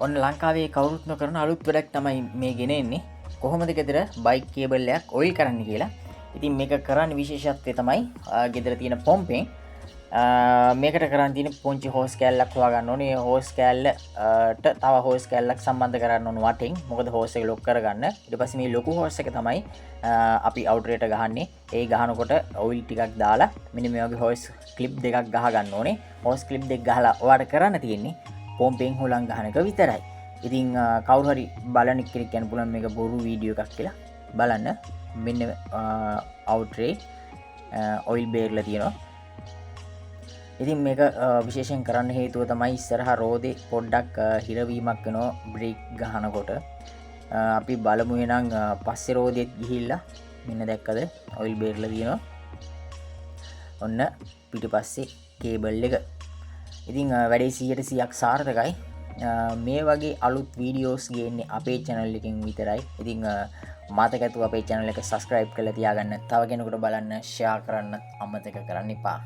ඔන්න ලංකාවේ කවරුත් නොකරන අලුත් වැඩක් තමයි මේ ගෙන එන්නේ. කොහොමද ගෙදර බයික් කේබල්ලයක් ඔයිල් කරන්න කියලා. ඉතින් මේක කරන්න විශේෂත්වය තමයි ගෙදර තියෙන පොම්පෙන් මේකට කරන්න තියෙන පුංචි හෝස් කෑල්ලක් හොයාගන්න ඕනේ. හෝස් කෑල්ලට තව හෝස් කෑල්ලක් සම්බන්ධ කරන්න ඕන වටින්. මොකද හෝස් එක ලොක් කරගන්න. ඊට පස්සේ මේ ලොකු හෝස් එක තමයි අපි අවුට්ලේට ගහන්නේ. ඒ ගහනකොට ඔයිල් ටිකක් දාලා මෙන්න මේ වගේ හෝස් ක්ලිප් දෙකක් ගහ ගන්න ඕනේ. හෝස් ක්ලිප් දෙක ගහලා ඔයාලට කරන්න තියෙන්නේ පොම්පෙන් හොලන් ගහන එක විතරයි. ඉතින් කවුරු හරි බලන කෙනෙක් කියන්න පුළුවන් මේක බොරු වීඩියෝ එකක් කියලා. බලන්න මෙන්න අවුට්රේ ඔයිල් බේරලා තියෙනවා. ඉතින් මේක විශේෂයෙන් කරන්න හේතුව තමයි ඉස්සරහා රෝදේ පොඩ්ඩක් හිරවීමක් වෙනවා බ්‍රේක් ගහනකොට. අපි බලමු එහෙනම් පස්සේ රෝදෙත් ගිහිල්ලා මෙන්න දැක්කද ඔයිල් බේරලා තියෙනවා. ඔන්න පිටිපස්සේ කේබල් එක. ඉතින් වැඩේ 100%ක් සාර්ථකයි. මේ වගේ අලුත් වීඩියෝස් ගේන්නේ අපේ channel එකෙන් විතරයි. ඉතින් මතක ඇතුව අපේ channel එක subscribe කරලා තියාගන්න. තව කෙනෙකුට බලන්න share කරන්න අමතක කරන්න එපා.